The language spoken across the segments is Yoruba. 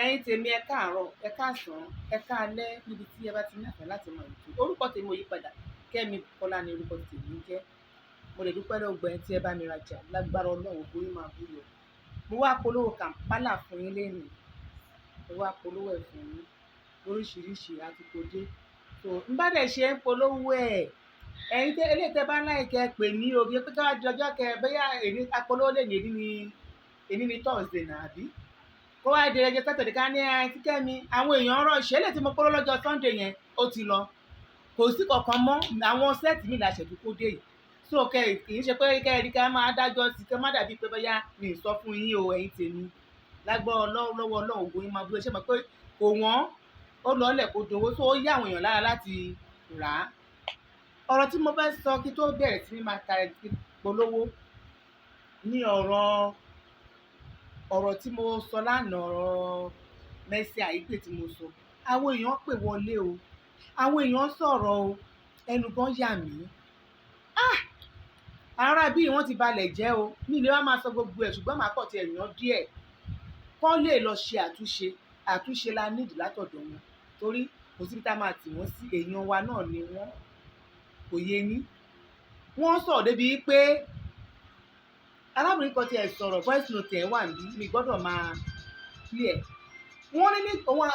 Ẹ̀yin tèmi ẹ káàárọ̀, ẹ káàsán, ẹ káalẹ́ níbi tí ẹ bá ti ní àǹfààní láti mọ ètò. Orúkọ tèmi ò yí padà, Kẹ́mi Kọ́lá ni orúkọ tèmi ń jẹ́. Mo lè dúpẹ́ lọ́wọ́ gbogbo ẹni tí ẹ bá mi rajà lágbára Ọlọ́run ògo yín máa búyọ. Mo wá polówó Kampala fún yín lénìí. Mo wá polówó ẹ̀ fún yín lóríṣiríṣi àti kò dé. So n bá dẹ̀ ṣe ń polówó ẹ̀. Ẹ̀yin tẹ́ eléyìí tẹ́ bá láìkẹ́ pè mí o, bí pé ká di ọjọ́ kẹ bóyá èní apolówó lè ní èní ni Thursday náà àbí? Kó wá di ọjọ́ Saturday ká ní ti Kẹ́mi àwọn èèyàn rọ̀ ṣe lè tí mo polówó lọ́jọ́ Sunday yẹn ó ti lọ. Kò sí kankan mọ́ àwọn sẹ́ẹ̀tì mi làṣẹ̀dú kó dé yìí. So kì í ṣe pé kẹ́ẹ̀rí ká máa dájọ́ sí kí ó má dàbí pé bóyá mi ì sọ fún yín o ẹ̀yin tèmi. Lágbára lọ́wọ́ Ọlọ́run ògo yín máa búyọ. Ṣé mọ̀ pé kò wọ́n ó lọ́lẹ̀ kó dowó tó yá àwọn èèyàn lára láti rà á. Ọ̀rọ̀ tí mo fẹ́ sọ kí tó bẹ̀rẹ̀ sí ní máa ta polówó ní ọ̀rọ̀ tí mo sọ lánàá ọ̀rọ̀ Mercy Aigbe tí mo sọ. Àwọn èèyàn pè wọlé o. Àwọn èèyàn sọ̀rọ̀ o. Ẹnu gan yà mí. Ará bí wọ́n ti balẹ̀ jẹ́ o. Mi lè wá máa sọ gbogbo ẹ̀ ṣùgbọ́n màá kọ̀ ti ẹ̀yàn díẹ̀. Kán lè lọ ṣe àtúnṣe. Àtúnṣe la need látọ̀dọ̀ wọn. Torí kò síbi tá máa tì wọ́n sí èèyàn wa náà ni wọ́n. Kò yé yín. Wọ́n sọ̀rọ̀ débi pé arábìnrin kan ti ẹ̀ sọ̀rọ̀ voice note ẹ̀ wà níbí mi gbọ́dọ̀ máa clear. Wọ́n ní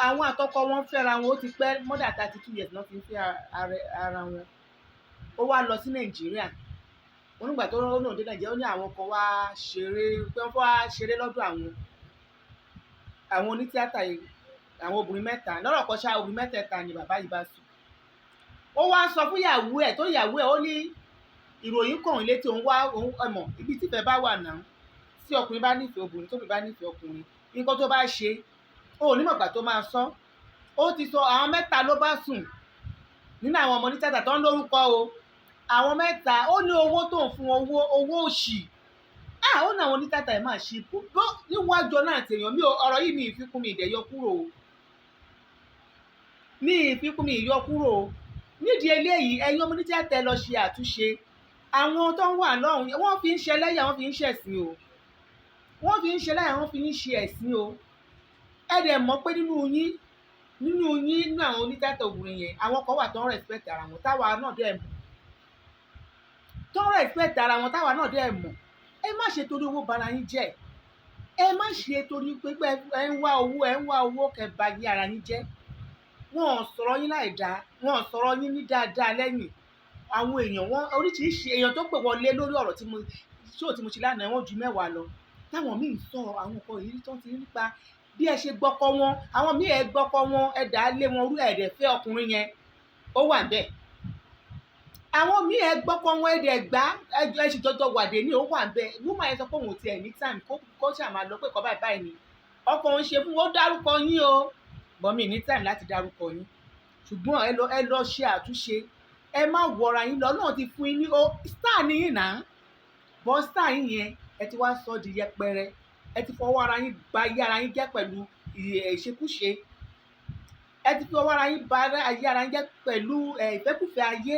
àwọn àtọkọ wọn fẹ́ra wọn ó ti pẹ́ more than 32 years náà ti ń fẹ́ ara wọn. Ó wá lọ sí Nàìjíríà. Onígbà tó rán náà dé Nàìjíríà ó ní àwọn kan wá ṣeré pé wọ́n wá ṣeré lọ́dọ̀ àwọn onítíátà yìí àwọn obìnrin mẹ́ta lọ́rọ̀ kan ṣá obìnrin mẹ́tẹ̀ẹ̀ta ni bàbá yìí bá sùn. Ó wá sọ fún ìyàwó ẹ̀ tó ìyàwó ẹ̀ ó ní ìròyìn kàn létí òun wá òun ọmọ ibi tífẹ̀ bá wà náà tí ọkùnrin bá nífẹ̀ẹ́ obìnrin tóbi bá nífẹ̀ẹ́ ọkùnrin nǹkan tó bá ṣe ó nímọ̀gbà tó máa sọ. Ó ti sọ àwọn mẹ́ta ló bá sùn nínú àwọn ọmọ onítìátà tó ń lórúkọ o. Àwọn mẹ́ta ó ní owó tó ń fún owó òṣì. Ó ní àwọn onítìátà ẹ̀ máa ṣe bó níwájú náà tèèyàn mi ọ̀rọ̀ yìí mi ìfikún mi ìdẹ̀yọ kúrò o. Mi ìfikún mi ìyọ kúrò o. Nídìí eléyìí ẹ̀yin ọmọ onítìátà ẹ lọ ṣe àtúnṣe. Àwọn tó ń wà lọ́hùn wọ́n fi ń ṣe ẹlẹ́yà wọ́n fi ń ṣẹ̀sín o. Wọ́n fi ń ṣe ẹlẹ́yà wọ́n fi ń ṣe ẹ̀sín o. Ẹ dẹ̀ mọ̀ pé nínú àwọn onítìátà obìnrin yẹn àwọn kan wà tó ń respect ara wọn táwa náà dẹ̀ mọ̀. Tó ń respect ara wọn táwa náà dẹ̀ mọ̀. Ẹ má ṣe torí owó bara yín jẹ́. Ẹ má ṣe torí pé ẹ ń wá owó kẹ́ bà yí ara yín jẹ́. Wọn ò sọ̀rọ̀ yín láì dáa. Wọn ò sọ̀rọ̀ yín ní dáadáa lẹ́yìn. Àwọn èèyàn wọn oríṣiríṣi èèyàn tó pè wọlé lórí ọ̀rọ̀ tí mo ṣe lánàá wọ́n ju 10 lọ. Táwọn míì sọ àwọn nǹkan yìí tó ti nípa bí ẹ ṣe gbọ́kọ wọn àwọn míì ẹ gbọ́kọ wọn ẹ dà á lé wọn rú ẹ̀ẹ́dẹ̀ fẹ́ ọkùnrin yẹn ó wà bẹ́ẹ̀. Àwọn míì ẹ gbọ́kọ wọn ẹ̀ẹ́dẹ̀ gbá ẹ sì jọjọ wàdé ní ó wà bẹ́ẹ̀. Woman yẹn sọ pé òun ò tiẹ̀ ní time kó ṣàmà lọ pé kọ́ báyìí ni ọkọ òun ṣe fún wọn ó dárúkọ yín o bọ́mí ní time láti dárúkọ yín ṣùgbọ́n ẹ lọ ṣe àtúnṣe. Ẹ má wọra yín lọ náà ti fún yín ní o star ní yín náà bọ́ star yín yẹn ẹ ti wá sọ di yẹpẹrẹ ẹ ti fọwọ́ ara yín ba ayé ara yín jẹ́ pẹ̀lú ìṣekúṣe ẹ ti fọwọ́ ara yín ba ayé ara yín jẹ́ pẹ̀lú ìfẹ́kùfẹ́ ayé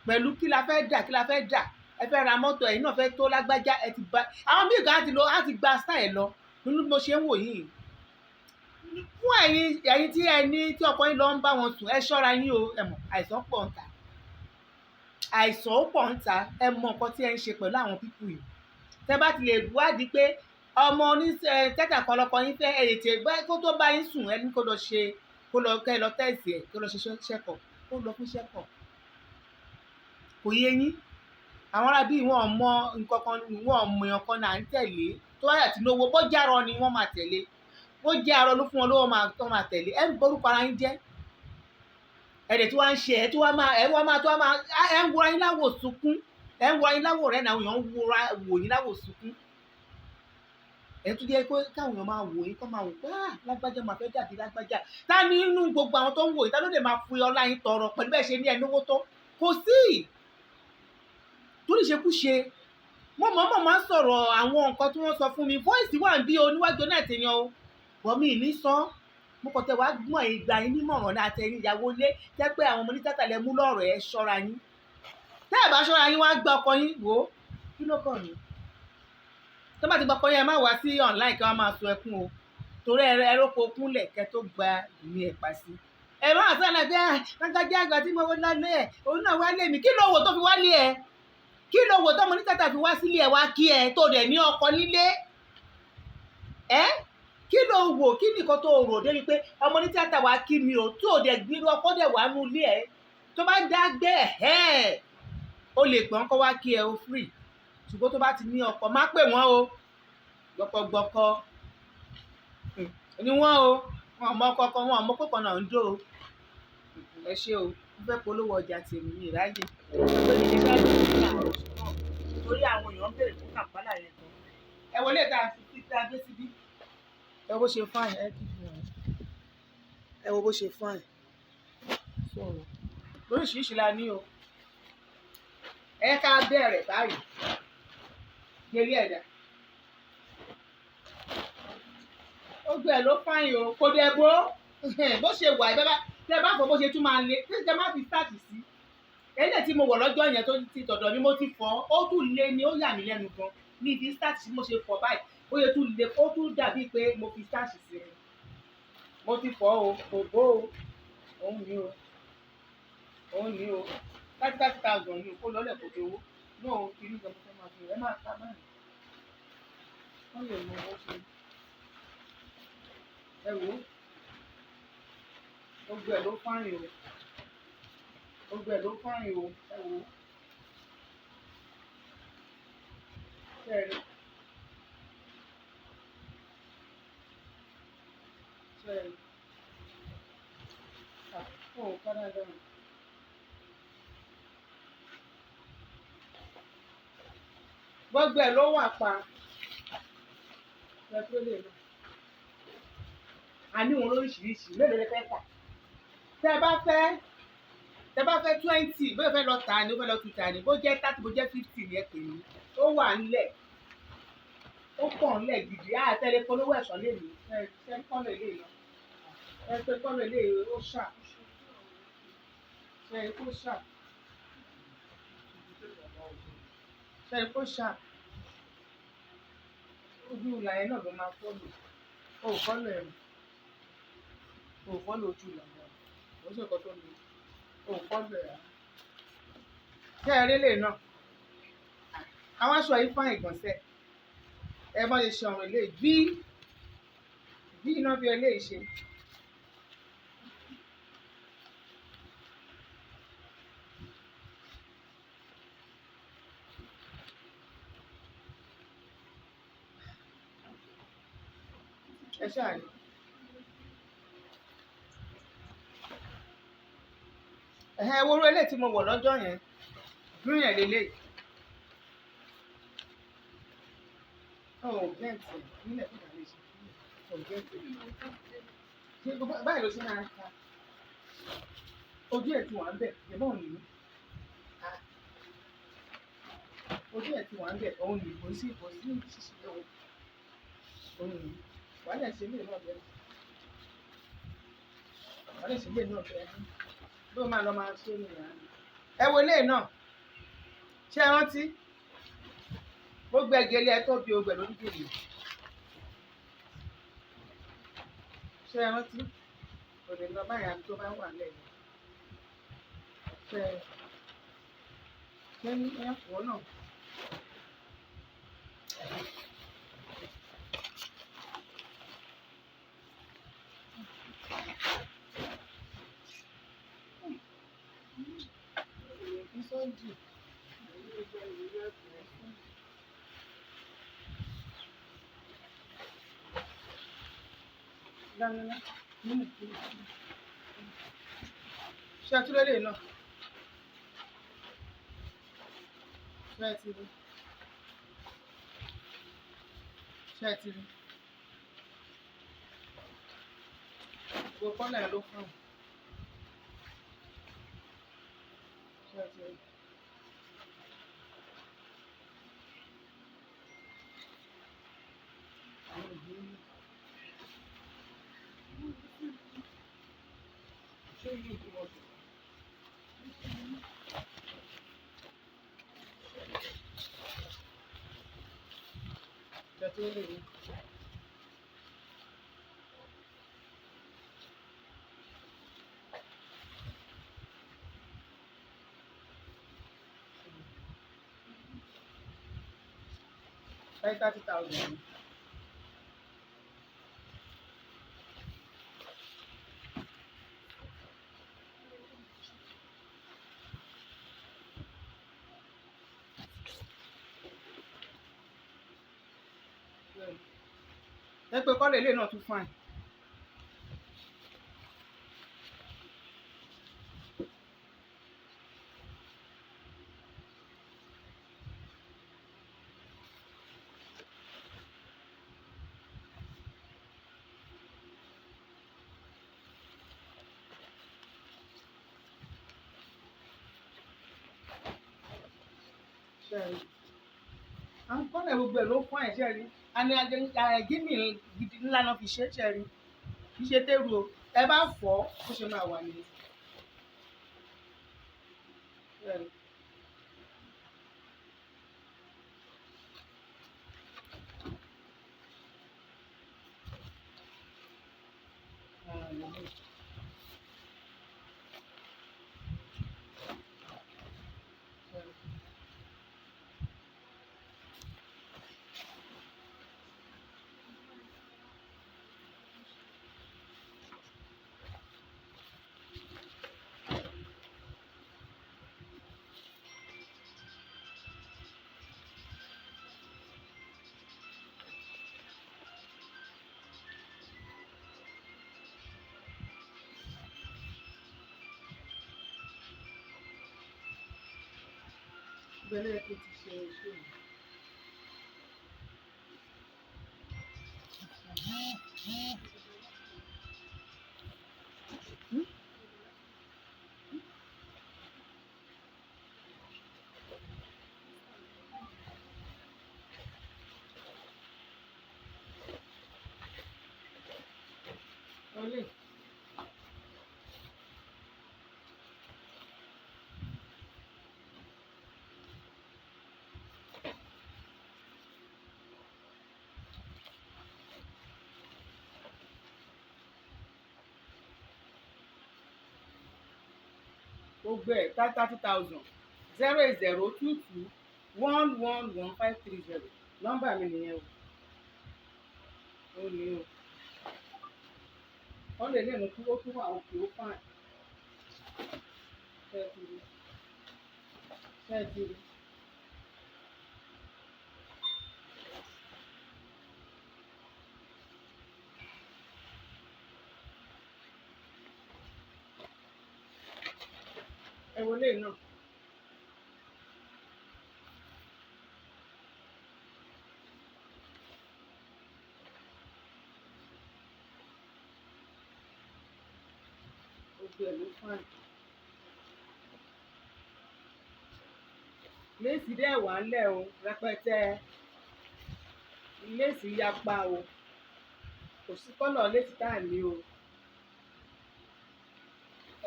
pẹ̀lú kí la fẹ́ dà ẹ fẹ́ ra mọ́tò ẹ̀yin náà fẹ́ tó lágbájá ẹ ti ba àwọn míì kan á ti gba star ẹ̀ lọ nínú bó ṣe ń wò yìí fún ẹ̀yin tí ọkọ yín lọ ń bá wọn sùn ẹ ṣọ́ra yín o ẹ mọ̀ àìsàn pọ̀ ń ta àìsàn ó pọ̀ ń ta ẹ mọ nǹkan tí ẹ ń ṣe pẹ̀lú àwọn pípù yìí. Tẹ́ bá ti lè wádìí pé ọmọ onítìátà kan lọkọ yín fẹ́ ẹ tè kó tó bá yín sùn ẹni kó lọ kẹ́ lọ tẹ̀sí ẹ̀ kó lọ ṣe ṣẹ́kọ̀ kó lọ fún ṣẹ́kọ̀. Kò yé yín àwọn ará bí wọn mọ nǹkan kan wọn mọ èèyàn kan náà ń tẹ̀lé tó wáyà tí lówó bó jẹ́ arọ ni wọ́n máa tẹ̀lé bó jẹ́ arọ ló fún wọn lówó máa tẹ̀lé ẹ ń borúkọ ara yín jẹ́. Ẹ̀dẹ̀ tí wọ́n ń ṣe ẹ̀ ń wọra yín láwò sunkún ẹ̀ ń wọra yín láwò rẹ̀ náà èèyàn ń wò yín láwò sunkún. Ẹ̀ tún jẹ́ pé káwọn èèyàn máa wò yín kọ́ máa wò pé lágbájá máa fẹ́ dàbí lágbájá. Ta ni inú gbogbo àwọn tó ń wò yín ta ló lè máa fi ọlá yín tọrọ pẹ̀lú bẹ́ẹ̀ ṣe ní ẹ lówó tó kò sí. Torí ìṣekúṣe mo mọ̀ọ́mọ̀ máa ń sọ̀rọ̀ àwọn nǹkan tí wọ́n sọ fún mi voice wà ń bí oníwájú náà tèèyàn o bọ̀ mi ì ní sọ mo kàn tẹ wá gbọ́n ìgbà yín nímọ̀ràn náà àtẹ̀yìn ìyàwó ilé jẹ́ pé àwọn ọmọ onítìátà lẹ mú lọ́rọ̀ ẹ ṣọ́ra yín. Tẹ́ ẹ̀ bá ṣọ́ra yín wá gba ọkọ yín wò ó kí ló kàn ní. Tó bá ti gba ọkọ yín ẹ má wá sí online kí wọ́n máa sun ẹkún o torí ẹrọ́pọ̀ kúnlẹ̀ kẹ́ tó gba ìmí ẹ̀pà sí. ẹ má sọ̀rọ̀ bí lágbájá àgbà tí mo lálé ẹ̀ òun náà wálé mi kí ló wò tó fi wálé ẹ kí ló wò tọ́mọ ní tàtà fi wá sílé ẹ wá kí ẹ tó dẹ̀ ní ọkọ nílé ẹ kí ló wò kí nìkan tó rò débi pé ọmọ ní tàtà wá kí mi ò tó dẹ̀ gbírú ọkọ dẹ̀ wá nú ilé ẹ tó bá dá gbé ẹ̀ o lè pè wọ́n kó wá kí ẹ o free ṣùgbọ́n tó bá ti ní ọkọ má pè wọ́n o gbọkọgbọkọ ni wọ́n o wọn ọmọ kọkọ wọn ọmọ kọkọ náà ń dó o ẹ ṣé o mo fẹ́ polówó ọjà tèmi mi ráyè lórí ilé bá lórí ní àwọn oṣù náà torí àwọn èèyàn ń bèrè fún Kampala yẹn kan ẹ wọlé tá a fi títí a gbé síbí ẹ wo bó ṣe fáìn ẹ kí fún ẹ wo bó ṣe fáìn lóríṣiríṣi la ní o ẹ ká bẹ̀rẹ̀ báyìí gbélé ẹ̀dá ó gbẹ ló fáyìn o kò dẹ̀ bó ṣe wà ẹ bá tẹ bá fọ bó ṣe tún máa le tẹ má fi stáàtì sí eléyìí tí mo wọ̀ lọ́jọ́ yẹn tó ti tọ̀dọ̀ mi mo ti fọ ó tún le ni ó yà mí lẹ́nu gan ní ibi stáàtì mo ṣe fọ báyìí ó yẹ tún le ó tún dàbí pé mo fi stáàtì sí mi mo ti fọ o kò bó o òun ni o òun ni o 30,000 ni kó lọ́lẹ̀ kó tó owó náà ó kiri gan mo fẹ́ máa fi ẹ máa ta báyìí wọ́n lè mọ owó ṣe ẹ wò ó gbẹ ló fáyìn o gbẹ ló fáyìn o ẹ wò ó ṣẹ́ẹ̀rì ṣẹ́ẹ̀rì ó Canada gbogbo ẹ̀ ló wà pa ẹ tó lè lọ a ní wọn lóríṣiríṣi mélòó lè fẹ́ tà tẹ bá fẹ́ 20 bó fẹ́ lọ tà ní ó fẹ́ lọ tù tà ní bó jẹ́ 30 bó jẹ́ 50 ní ẹ pè mí ó wà nílẹ̀ ó pọ̀ nílẹ̀ gidi á tẹ́lẹ̀ polówó ẹ̀sọ́ lè mí ẹ kọ́lọ̀ ilé lọ ẹ pé kọ́lọ̀ ilé ó ṣà ṣe kó ṣà ṣe kó ṣà ojú ìlà yẹn náà ló máa fọ́lù ó fọ́lù ẹ̀rù o fọ́lù ojú ìlànà ó sì kọ́ tó ní o fọ́lù ẹ̀ ṣé ẹ rí lè náà àwọn aṣọ yìí fáìn ìgbọ̀nsẹ̀ ẹ bá ṣe ṣe ọ̀rọ̀ ilé bí iná bí ilé ṣe ẹ ṣáà rí. Ewúro eléyìí tí mo wọ̀ lọ́jọ́ yẹn green ẹ̀ lélẹ̀ gẹ́ǹtì nílẹ̀ tó dàbí ṣe gẹ́ǹtì ṣe báyìí ló ṣe máa ń ta ojú ẹ̀ tí wà ń bẹ̀ ẹ̀bọ́n nìyí ojú ẹ̀ tí wà ń bẹ̀ òun nìyí kò sí ṣíṣe òun nìyí wà á lẹ̀ ṣe ilé náà bẹ̀rẹ̀ wà á lẹ̀ ṣe ilé náà bẹ̀rẹ̀ ló máa lọ máa ṣe nìyà ẹ wo ilé náà ṣé ẹ rántí gbogbo ẹgẹlẹ ẹ tó bí ogbẹ lórí gèlè ṣé ẹ rántí kò lè lọ báyà tó bá wà lẹ́yìn ṣé ní ẹ̀fọ́ náà. Ṣé ẹ tún lélẹ̀ náà? Ṣé ẹ ti rí? Ṣé ẹ ti rí? Gbogbo kọ́là ẹ̀ ló fún un. Ṣé ẹ ti rí? Àwọn ìdílé ní. Ṣé yìí ti wọ́n ti? Ṣé ẹ ti rí? 30,000. Ẹ pé kọ́lé ilé náà tún fine. Àwọn kọ́lé gbogbo ẹ̀ ló fine ṣe rí. Àní gíní gidi ńlá náà fi ṣe rí. Kì í ṣe tẹ́rù o. Ẹ bá fọ́ bó ṣe máa wà nìyẹn. Bẹ́lẹ̀ kò ti ṣe iṣẹ́ mi. Olè. Gbogbo ẹ̀ 30,000 08022111530 nọ́mbà mi nìyẹn o. Ó ní o. Wọ́n lè lẹ́nu kí ó tún wà òkè ó fine. Ṣẹ́ẹ̀tìrì. Ẹ wọlé náà. Gbogbo ẹ̀ ló fine. Léèsì dẹ̀ wà ńlẹ̀ o rẹpẹtẹ. Léèsì yapa o. Kò sí kọ́lọ̀ léèsì tá à ní o.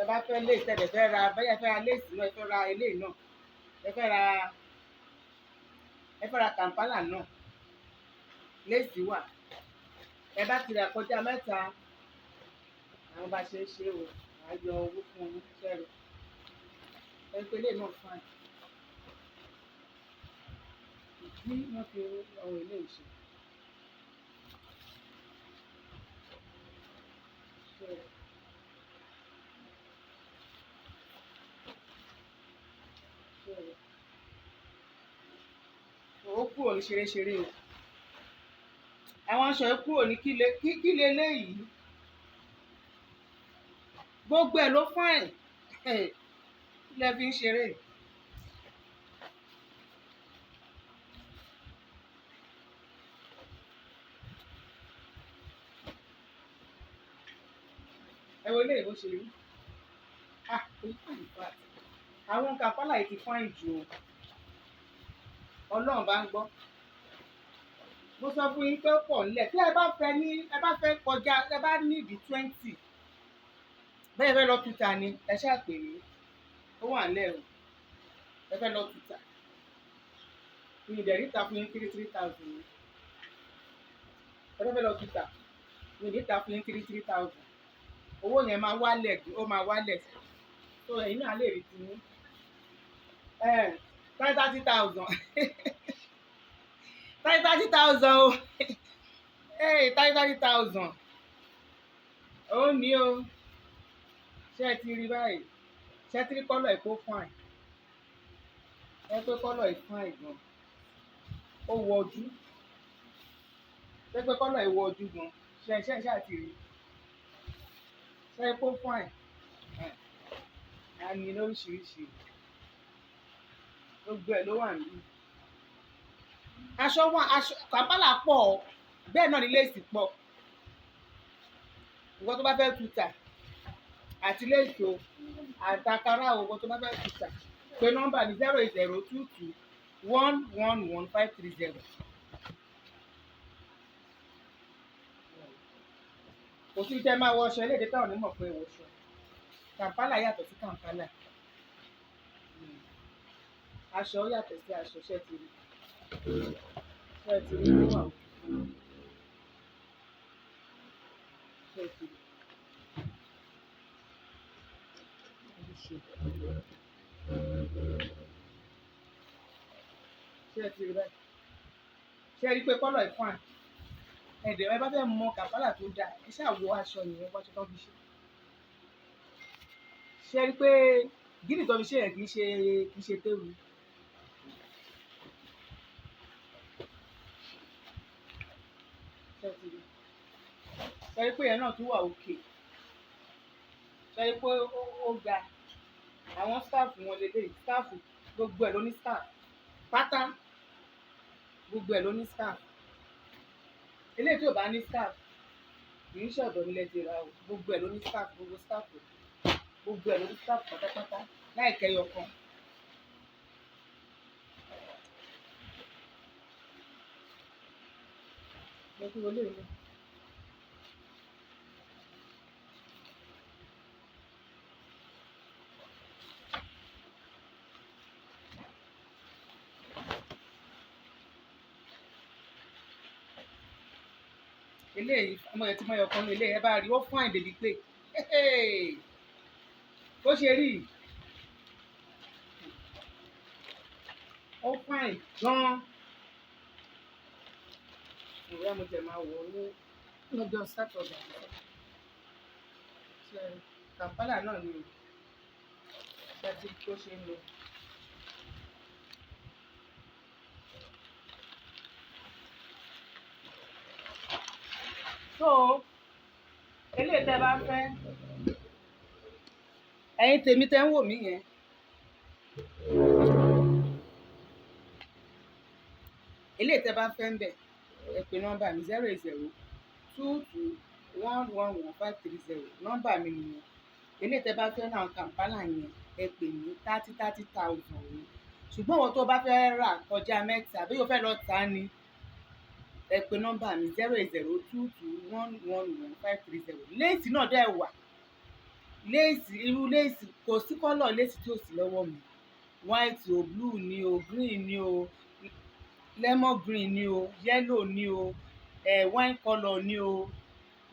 Ẹ bá fẹ́ léèsì ẹ̀ fẹ́ ra bẹ́ẹ̀ fẹ́ ra léèsì náà ẹ fẹ́ ra eléyìí náà. Ẹ fẹ́ ra Kampala náà. Léèsì wà. Ẹ bá ti rà kọjá mẹ́ta. Àwọn bá ṣe é ṣe o. À yọ owó fún un fẹ́rẹ̀. Ẹ pé eléyìí náà fine. Ìdí wọ́n fi ọ̀rọ̀ eléyìí ṣe. Ó kúrò ní ṣeréṣeré o. Àwọn aṣọ ẹ kúrò ní kí leléyìí. Gbogbo ẹ̀ ló fine. Kí lẹ fi ń ṣeré? Ẹ wo eléyìí bó ṣe rí. Àwọn Kampala yìí ti fine jù o. Ọlọ́run bá ń gbọ́. Mo sọ fún yín pé ó pọ̀ nílẹ̀. Tí ẹ bá fẹ́ kọjá ẹ bá ní ìdí 20. Bẹ́ẹ̀ fẹ́ lọ tuta ni ẹ ṣáà pè mí. Ó wà nílẹ̀ o. Ẹ fẹ́ lọ tuta. Mi ìdẹ̀ níta fún yín 3,000. Ẹ fẹ́ lọ tuta. Mi ìdí níta fún yín 3,000. Owó yẹn máa wálẹ̀ ó máa wálẹ̀. So ẹ̀yin náà lè rí ti yín. 30,000. 30,000 o 30,000 ó ní o. Ṣé ẹ ti rí báyìí? Ṣé ẹ ti rí kọ́lọ̀ ẹ̀ kó fine? Ẹ pé kọ́lọ̀ ẹ̀ fine gan, ó wọ ojú. Ṣé pé kọ́lọ̀ ẹ̀ wọ ojú gan? Ṣé àti rí? Ṣé ẹ kó fine? A ní lóríṣiríṣi, gbogbo ẹ̀ ló wà níbí. Aṣọ Kampala pọ̀, bẹ́ẹ̀ náà ni léèsì pọ̀. Ìwọ tó bá fẹ́ tuta àti léèsì o àtàkárà o, ìwọ tó bá fẹ́ tuta pé nọ́mbà ní 08022111530. Kò sí tẹ́ máa wọṣọ eléde táwọn onímọ̀ pé wọṣọ. Kampala yàtọ̀ sí Kampala. Aṣọ yàtọ̀ sí aṣọ. Ṣé ti rí? Ṣé ti rí wà ó? Ṣé ti rí? Ṣé ti rí báyìí? Ṣé rí pé kọ́lọ̀ ẹ̀ fine? Ẹ̀dẹ̀ ẹ bá fẹ́ mọ Kampala tó dáa, ẹ ṣáà wo aṣọ yẹn, wọ́n aṣọ tó fi ṣe. Ṣé rí pé gíní tó fi ṣe yẹn kì í ṣe téwu. Ṣé ti rí? Ṣé rí pé yẹn náà tún wà òkè? Ṣé rí pé ó ga? Àwọn stáàfù wọn lélẹ̀, stáàfù gbogbo ẹ̀ ló ní stáàfù. Pátá gbogbo ẹ̀ ló ní stáàfù. Eléyìí tí ò bá ní stáàfù kì í ṣọ̀dọ̀ nílẹ̀ ti ra o. Gbogbo ẹ̀ ló ní stáàfù, gbogbo stáàfù. Gbogbo ẹ̀ ló ní stáàfù pátápátá láì kẹyọ kan. Mo kúrò lè rí. Eléyìí ọmọ yẹn tí mo yọ kan eléyìí ẹ bá rí ó fún àìdèbí pé bó ṣe rí ó fine gan. Ìwé mo tẹ̀ máa wọ̀ ní lọ́jọ́ sátọ̀dẹ̀. Ṣé Kampala náà ni ṣe ti tó ṣe ń lọ. So eléyìí tẹ́ bá fẹ́, ẹ̀yin tèmi tẹ́ ń wò mí yẹn, eléyìí tẹ́ bá fẹ́ ń bẹ̀ ẹ pè nọ́mbà mi 08022111530. Nọ́mbà mi nìyẹn. Eléyìí tẹ́ bá fẹ́ náà Kampala yẹn ẹ pè mí 30,000 ni. Ṣùgbọ́n ìwọ tó bá fẹ́ rà kọjá mẹ́ta bí o fẹ́ lọ tà ni, ẹ pè nọ́mbà mi 08022111530. Léèsì náà dẹ̀ wà. Léèsì irú léèsì kò sí kọ́lọ̀ léèsì tí ò sí lọ́wọ́ mi. White o, blue ni o, green ni o, lemon green ni o, yellow ni o, wine colour ni o,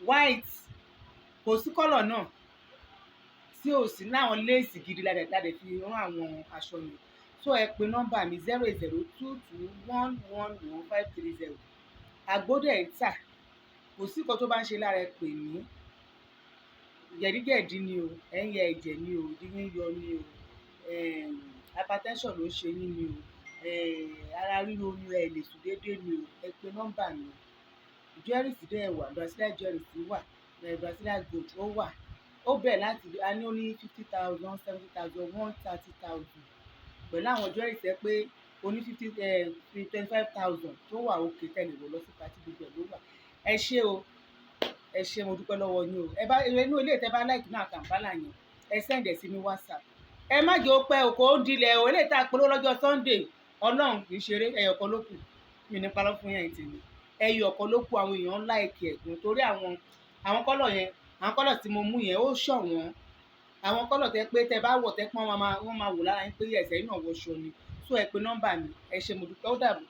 white, kò sí kọ́lọ̀ náà tí ò sí láwọn léèsì gidi ládẹ̀ fi rán àwọn aṣọ yẹn. So ẹ pè nọ́mbà mi 08022111530. Àgbódẹ̀ ń tà, kò sí nǹkan tó bá ń ṣe lára ẹ pè mí. Jẹ̀díjẹ̀dí ni o, ẹ̀yẹ ẹ̀jẹ̀ ni o, dídín yọ ni o, hypertension ló ń ṣe yín ni o, ara ríro ni ẹ lè sùn déédéé ni o, ẹ pè nọ́mbà mi. Jewelries dẹ̀ wà, Brazilian jewelries wà, Brazilian gold ó wà. Ó bẹ̀rẹ̀ láti a ní ó ní 50,000, 70,000, 130,000 pẹ̀lú àwọn jewelries ẹ pé ó ní 25,000 tó wà òkè tẹ̀lé wọ̀ lọ sí pàtí gbogbo ẹ̀ ló wà. Ẹ ṣé o, ẹ ṣé mo dúpẹ́ lọ́wọ́ yín o. Ẹ bá inú ilé tẹ́ bá like náà Kampala yẹn ẹ send ẹ̀ sí mi WhatsApp. Ẹ má jẹ́ ó pẹ́ o, kò ó dilẹ̀ o. Eléyìí tá a polówó lọ́jọ́ Sunday Ọlọ́run kì í ṣeré, ẹyọ̀kan ló kù. Mi ní parọ́ fún yẹn tèmi. Ẹyọ̀kan ló kù, àwọn èèyàn like ẹ̀gùn torí àwọn kọ́lọ̀ yẹn, àwọn kọ́lọ̀ tí mo mú yẹn ó ṣọ̀wọ́n. Àwọn kọ́lọ̀ tẹ́ pé tẹ́ bá wọ̀ tẹ́ pọ́n wọ́n máa wò lára yín pé ẹ̀sẹ̀ yìí náà wọṣọ ni. So ẹ pè nọ́mbà mi. Ẹ ṣé mo dúpẹ́, ó dàbọ̀.